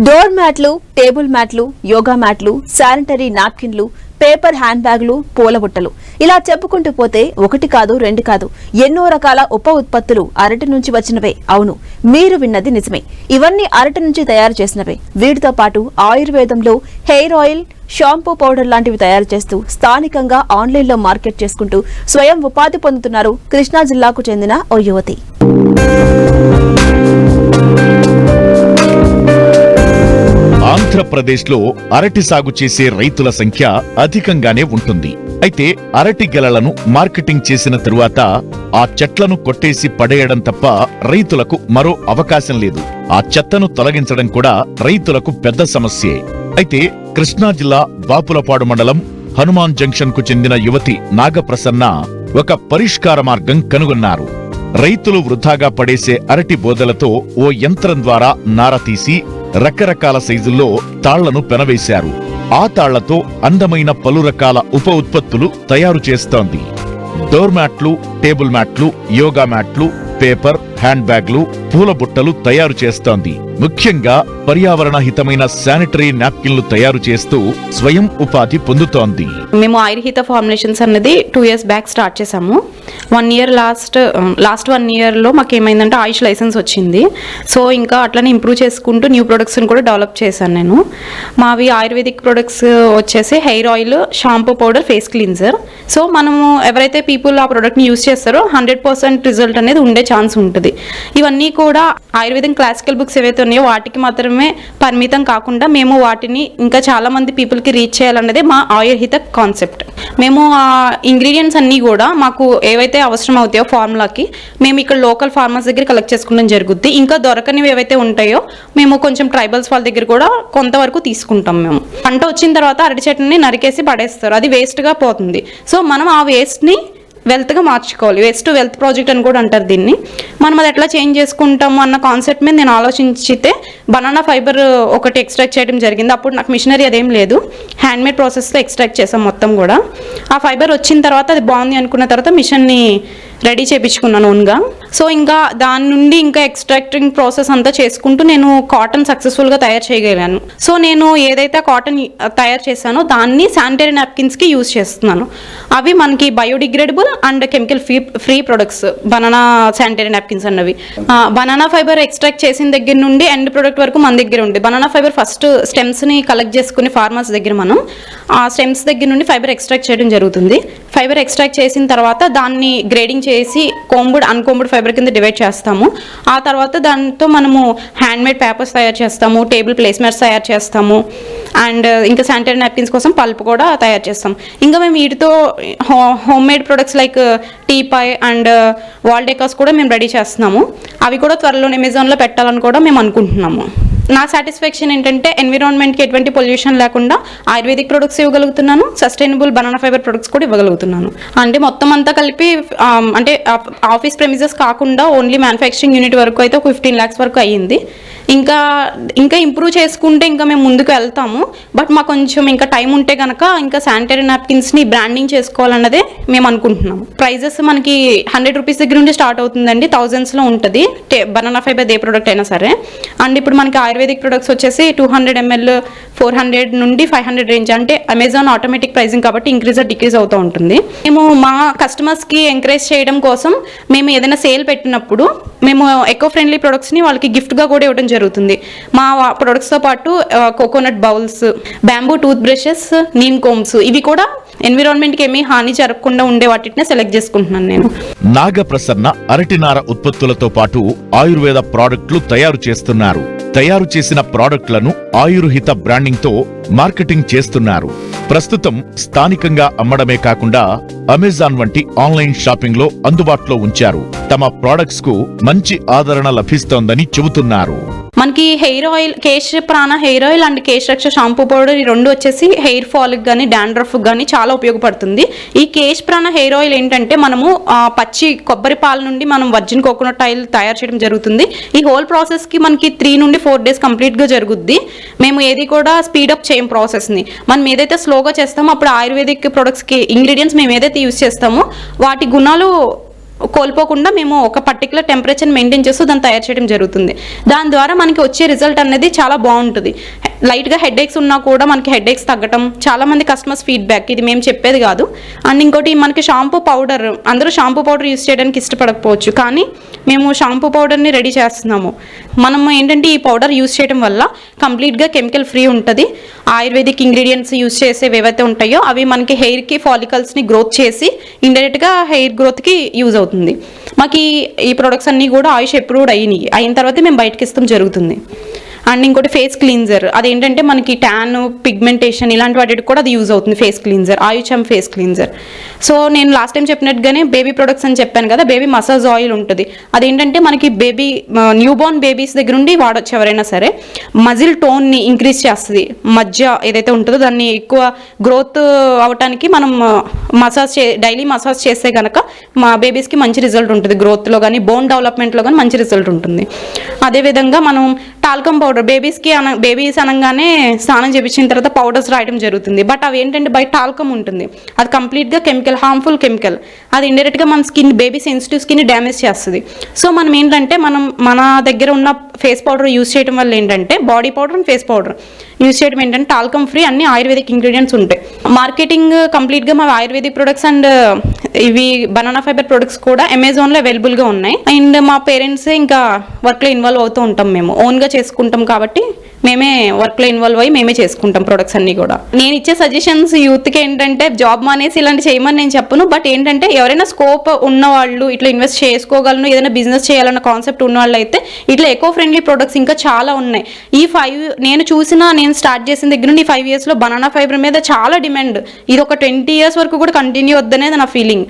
Door మ్యాట్లు, table మ్యాట్లు, యోగా మ్యాట్లు, శానిటరీ నాప్కిన్లు, పేపర్ హ్యాండ్ బ్యాగులు, పూల బుట్టలు ఇలా చెప్పుకుంటూ పోతే ఒకటి కాదు రెండు కాదు ఎన్నో రకాల ఉప ఉత్పత్తులు అరటి నుంచి వచ్చినవే. అవును, మీరు విన్నది నిజమే. ఇవన్నీ అరటి నుంచి తయారు చేసినవే. వీటితో పాటు ఆయుర్వేదంలో హెయిర్ ఆయిల్, షాంపూ పౌడర్ లాంటివి తయారు చేస్తూ స్థానికంగా ఆన్లైన్లో మార్కెట్ చేసుకుంటూ స్వయం ఉపాధి పొందుతున్నారు కృష్ణా జిల్లాకు చెందిన ఓ యువతి. ఆంధ్రప్రదేశ్లో అరటి సాగు చేసే రైతుల సంఖ్య అధికంగానే ఉంటుంది. అయితే అరటి గెలలను మార్కెటింగ్ చేసిన తరువాత ఆ చెట్లను కొట్టేసి పడేయడం తప్ప రైతులకు మరో అవకాశం లేదు. ఆ చెత్తను తొలగించడం కూడా రైతులకు పెద్ద సమస్యే. అయితే కృష్ణా జిల్లా బాపులపాడు మండలం హనుమాన్ జంక్షన్ కు చెందిన యువతి నాగప్రసన్న ఒక పరిష్కార మార్గం కనుగొన్నారు. రైతులు వృధాగా పడేసే అరటి బోదలతో ఓ యంత్రం ద్వారా నార తీసి రకరకాల సైజుల్లో తాళ్లను పెనవేశారు. ఆ తాళ్లతో అందమైన పలు రకాల ఉప ఉత్పత్తులు తయారు చేస్తోంది. డోర్ మ్యాట్లు, టేబుల్ మ్యాట్లు, యోగా మ్యాట్లు, పేపర్ హ్యాండ్ బ్యాగ్లు, పూల బుట్టలు తయారు చేస్తోంది. ముఖ్యంగా పర్యావరణ హితమైన శానిటరీ నాప్కిన్లు తయారు చేస్తూ స్వయం ఉపాధి పొందుతోంది. మేము ఆయుర్హిత ఫార్ములేషన్స్ అన్నది 2 years బ్యాక్ స్టార్ట్ చేసాము. 1 year లాస్ట్ 1 yearలో మాకు ఏమైందంటే ఆయుష్ లైసెన్స్ వచ్చింది. సో ఇంకా అట్లనే ఇంప్రూవ్ చేసుకుంటూ న్యూ ప్రొడక్ట్స్ని కూడా డెవలప్ చేశాను నేను. మావి ఆయుర్వేదిక్ ప్రొడక్ట్స్ వచ్చేసి hair oil, shampoo powder, face cleanser. So మనము ఎవరైతే పీపుల్ ఆ ప్రోడక్ట్ని యూస్ చేస్తారో 100% రిజల్ట్ అనేది ఉండే ఛాన్స్ ఉంటుంది. ఇవన్నీ కూడా ఆయుర్వేదం క్లాసికల్ బుక్స్ ఏవైతే ఉన్నాయో వాటికి మాత్రమే పరిమితం కాకుండా మేము వాటిని ఇంకా చాలా మంది పీపుల్కి రీచ్ చేయాలన్నదే మా ఆయుర్హిత కాన్సెప్ట్. మేము ఆ ఇంగ్రీడియంట్స్ అన్నీ కూడా మాకు ఏవైతే అవసరం అవుతాయో ఫార్ములాకి మేము ఇక్కడ లోకల్ ఫార్మర్స్ దగ్గర కలెక్ట్ చేసుకోవడం జరుగుద్ది. ఇంకా దొరకనివి ఏవైతే ఉంటాయో మేము కొంచెం ట్రైబల్స్ వాళ్ళ దగ్గర కూడా కొంతవరకు తీసుకుంటాం. మేము పంట వచ్చిన తర్వాత అరటి చెట్టుని నరికేసి పడేస్తారు, అది వేస్ట్గా పోతుంది. సో మనం ఆ వేస్ట్ని వెల్త్గా మార్చుకోవాలి. వేస్ట్ టు వెల్త్ ప్రాజెక్ట్ అని కూడా అంటారు దీన్ని. మనం అది ఎట్లా చేంజ్ చేసుకుంటాము అన్న కాన్సెప్ట్ మీద నేను ఆలోచించితే బనానా ఫైబర్ ఒకటి ఎక్స్ట్రాక్ట్ చేయడం జరిగింది. అప్పుడు నాకు మిషనరీ అదేం లేదు, హ్యాండ్మేడ్ ప్రాసెస్లో ఎక్స్ట్రాక్ట్ చేసాం మొత్తం కూడా. ఆ ఫైబర్ వచ్చిన తర్వాత అది బాగుంది అనుకున్న తర్వాత మిషన్ని రెడీ చేయించుకున్నాను ఓన్గా. సో ఇంకా దాని నుండి ఇంకా ఎక్స్ట్రాక్టింగ్ ప్రాసెస్ అంతా చేసుకుంటూ నేను కాటన్ సక్సెస్ఫుల్గా తయారు చేయగలిగాను. సో నేను ఏదైతే కాటన్ తయారు చేశానో దాన్ని శానిటరీ నాప్కిన్స్కి యూజ్ చేస్తున్నాను. అవి మనకి biodegradable and chemical free products banana sanitary napkins అన్నవి. బనానా ఫైబర్ ఎక్స్ట్రాక్ట్ చేసిన దగ్గర నుండి ఎండ్ ప్రొడక్ట్ వరకు మన దగ్గర ఉంది. బనానా ఫైబర్ ఫస్ట్ స్టెమ్స్ని కలెక్ట్ చేసుకుని ఫార్మర్స్ దగ్గర మనం ఆ స్టెమ్స్ దగ్గర నుండి ఫైబర్ ఎక్స్ట్రాక్ట్ చేయడం జరుగుతుంది. ఫైబర్ ఎక్స్ట్రాక్ట్ చేసిన తర్వాత దాన్ని గ్రేడింగ్ చేసి కోంబుడ్, అన్కోంబుడ్ ఫైబర్ కింద డివైడ్ చేస్తాము. ఆ తర్వాత దాంతో మనము హ్యాండ్మేడ్ పేపర్స్ తయారు చేస్తాము, టేబుల్ ప్లేస్మెంట్స్ తయారు చేస్తాము, అండ్ ఇంకా శానిటరీ నాప్కిన్స్ కోసం పల్ప్ కూడా తయారు చేస్తాం. ఇంకా మేము వీటితో homemade products like teapoy and wall decors కూడా మేము రెడీ చేస్తున్నాము. అవి కూడా త్వరలో అమెజాన్లో పెట్టాలని కూడా మేము అనుకుంటున్నాము. నా సాటిస్ఫాక్షన్ ఏంటంటే ఎన్విరాన్మెంట్కి ఎటువంటి పొల్యూషన్ లేకుండా ఆయుర్వేదిక్ ప్రొడక్ట్స్ ఇవ్వగలుగుతున్నాను, సస్టైనబుల్ బనానా ఫైబర్ ప్రొడక్ట్స్ కూడా ఇవ్వగలుగుతున్నాను. అంటే మొత్తం అంతా కలిపి అంటే ఆఫీస్ ప్రెమిసెస్ కాకుండా ఓన్లీ మ్యానుఫ్యాక్చరింగ్ యూనిట్ వరకు అయితే ఒక 15 lakhs వరకు అయ్యింది. ఇంకా ఇంప్రూవ్ చేసుకుంటే ఇంకా మేము ముందుకు వెళ్తాము. బట్ మాకు కొంచెం ఇంకా టైం ఉంటే కనుక ఇంకా శానిటరీ నాప్కిన్స్ని బ్రాండింగ్ చేసుకోవాలన్నదే మేము అనుకుంటున్నాము. ప్రైజెస్ మనకి 100 rupees దగ్గర నుండి స్టార్ట్ అవుతుందండి, thousandsలో ఉంటుంది బనానా ఫైబర్ ఏ ప్రోడక్ట్ అయినా సరే. అండ్ ఇప్పుడు మనకి ఆయుర్వేదిక్ ప్రొడక్ట్స్ వచ్చేసి 200 ml 400 నుండి 500 రేంజ్. అంటే అమెజాన్ ఆటోమేటిక్ ప్రైజింగ్ కాబట్టి ఇంక్రీజ్ డిక్రీజ్ అవుతూ ఉంటుంది. మేము మా కస్టమర్స్కి ఎంకరేజ్ చేయడం కోసం మేము ఏదైనా సేల్ పెట్టినప్పుడు మేము ఎకో ఫ్రెండ్లీ ప్రొడక్ట్స్ని వాళ్ళకి గిఫ్ట్గా కూడా ఇవ్వడం జరుగుతుంది. మా ప్రొడక్ట్స్తో పాటు coconut bowls, bamboo tooth brushes, neem combs, ఇవి కూడా ఎన్విరాన్మెంట్కి ఏమీ హాని జరగకుండా ఉండే వాటిని సెలెక్ట్ చేసుకుంటున్నాను నేను. నాగప్రసన్న అరటినార ఉత్పత్తులతో పాటు ఆయుర్వేద ప్రాడక్టులు తయారు చేస్తున్నారు. తయారు చేసిన ప్రాడక్టులను ఆయుర్హిత బ్రాండింగ్ తో మార్కెటింగ్ చేస్తున్నారు. ప్రస్తుతం స్థానికంగా అమ్మడమే కాకుండా అమెజాన్ వంటి ఆన్లైన్ షాపింగ్ లో అందుబాటులో ఉంచారు. తమ ప్రొడక్ట్స్ కు మంచి ఆదరణ లభిస్తోందని చెబుతున్నారు. మనకి హెయిర్ ఆయిల్, కేశ్ ప్రాణ హెయిర్ ఆయిల్ అండ్ కేశ్ రక్ష షాంపూ పౌడర్, ఈ రెండు వచ్చేసి హెయిర్ ఫాల్కి కానీ డాండ్రఫ్కి కానీ చాలా ఉపయోగపడుతుంది. ఈ కేశ్ ప్రాణ హెయిర్ ఆయిల్ ఏంటంటే మనము పచ్చి కొబ్బరి పాల నుండి మనం వర్జిన్ కోకోనట్ ఆయిల్ తయారు చేయడం జరుగుతుంది. ఈ హోల్ ప్రాసెస్కి మనకి 3 నుండి 4 days కంప్లీట్గా జరుగుద్ది. మేము ఏది కూడా స్పీడప్ చేయం ప్రాసెస్ని. మనం ఏదైతే స్లోగా చేస్తామో అప్పుడు ఆయుర్వేదిక్ ప్రొడక్ట్స్కి ఇంగ్రీడియంట్స్ మేము ఏదైతే యూస్ చేస్తామో వాటి గుణాలు కోల్పోకుండా మేము ఒక పర్టికులర్ టెంపరేచర్ మెయింటైన్ చేస్తూ దాన్ని తయారు చేయడం జరుగుతుంది. దాని ద్వారా మనకి వచ్చే రిజల్ట్ అనేది చాలా బాగుంటుంది. లైట్గా హెడేక్స్ ఉన్నా కూడా మనకి హెడేక్స్ తగ్గటం, చాలా మంది కస్టమర్స్ ఫీడ్బ్యాక్, ఇది మేము చెప్పేది కాదు. అండ్ ఇంకోటి మనకి షాంపూ పౌడర్, అందరూ షాంపూ పౌడర్ యూస్ చేయడానికి ఇష్టపడకపోవచ్చు, కానీ మేము షాంపూ పౌడర్ని రెడీ చేస్తున్నాము. మనం ఏంటంటే ఈ పౌడర్ యూస్ చేయడం వల్ల కంప్లీట్గా కెమికల్ ఫ్రీ ఉంటుంది. ఆయుర్వేదిక్ ఇంగ్రీడియంట్స్ యూస్ చేసేవి ఏవైతే ఉంటాయో అవి మనకి హెయిర్కి ఫాలికల్స్ని గ్రోత్ చేసి ఇండైరెక్ట్గా హెయిర్ గ్రోత్కి యూజ్ అవుతుంది. మాకు ఈ ప్రొడక్ట్స్ అన్నీ కూడా ఆయుష్ అప్రూవ్డ్ అయిన తర్వాత మేము బయటకి ఇస్తాం జరుగుతుంది. అండ్ ఇంకోటి ఫేస్ క్లీన్జర్, అదేంటంటే మనకి ట్యాన్, పిగ్మెంటేషన్ ఇలాంటి వాటికి కూడా అది యూజ్ అవుతుంది. Face cleanser, Ayusham face cleanser. So నేను లాస్ట్ టైం చెప్పినట్టుగానే బేబీ ప్రొడక్ట్స్ అని చెప్పాను కదా, బేబీ మసాజ్ ఆయిల్ ఉంటుంది. అదేంటంటే మనకి బేబీ న్యూ బోర్న్ బేబీస్ దగ్గర నుండి వాడచ్చు ఎవరైనా సరే. మజిల్ టోన్ని ఇంక్రీజ్ చేస్తుంది. మధ్య ఏదైతే ఉంటుందో దాన్ని ఎక్కువ గ్రోత్ అవటానికి మనం డైలీ మసాజ్ చేస్తే కనుక మా బేబీస్కి మంచి రిజల్ట్ ఉంటుంది. గ్రోత్లో కానీ బోన్ డెవలప్మెంట్లో కానీ మంచి రిజల్ట్ ఉంటుంది. అదేవిధంగా మనం టాల్కమ్ పౌడర్, బేబీస్ అనగానే స్నానం చేయించిన తర్వాత పౌడర్స్ రాయడం జరుగుతుంది. బట్ అవి ఏంటంటే బయట టాల్కమ్ ఉంటుంది, అది కంప్లీట్గా కెమికల్, హార్మ్ఫుల్ కెమికల్. అది ఇండైరెక్ట్గా మన skin, baby sensitive skin damage చేస్తుంది. సో మనం ఏంటంటే మన దగ్గర ఉన్న ఫేస్ పౌడర్ యూస్ చేయడం వల్ల ఏంటంటే body powder and face powder use చేయడం ఏంటంటే టాల్కమ్ ఫ్రీ, అన్ని ఆయుర్వేదిక్ ఇంగ్రీడియంట్స్ ఉంటాయి. మార్కెటింగ్ కంప్లీట్గా మా ఆయుర్వేదిక్ ప్రొడక్ట్స్ అండ్ ఇవి బనానా ఫైబర్ ప్రొడక్ట్స్ కూడా అమెజాన్లో అవైలబుల్గా ఉన్నాయి. అండ్ మా పేరెంట్స్ ఇంకా వర్క్లో ఇన్వాల్వ్ అవుతూ ఉంటాం, మేము ఓన్గా చేసుకుంటాం కాబట్టి మేమే వర్క్లో ఇన్వాల్వ్ అయ్యి మేమే చేసుకుంటాం ప్రొడక్ట్స్ అన్ని కూడా. నేను ఇచ్చే సజెషన్స్ యూత్కి ఏంటంటే జాబ్ మానేసి ఇలాంటి చేయమని నేను చెప్పను. బట్ ఏంటంటే ఎవరైనా స్కోప్ ఉన్నవాళ్ళు, ఇట్లా ఇన్వెస్ట్ చేసుకోగలను, ఏదైనా బిజినెస్ చేయాలన్న కాన్సెప్ట్ ఉన్నవాళ్ళు అయితే ఇట్లా ఎకో ఫ్రెండ్లీ ప్రొడక్ట్స్ ఇంకా చాలా ఉన్నాయి. నేను స్టార్ట్ చేసిన దగ్గర నుండి 5 yearsలో బనానా ఫైబర్ మీద చాలా డిమాండ్. ఇది ఒక 20 years వరకు కూడా కంటిన్యూ వద్దనేది నా ఫీలింగ్.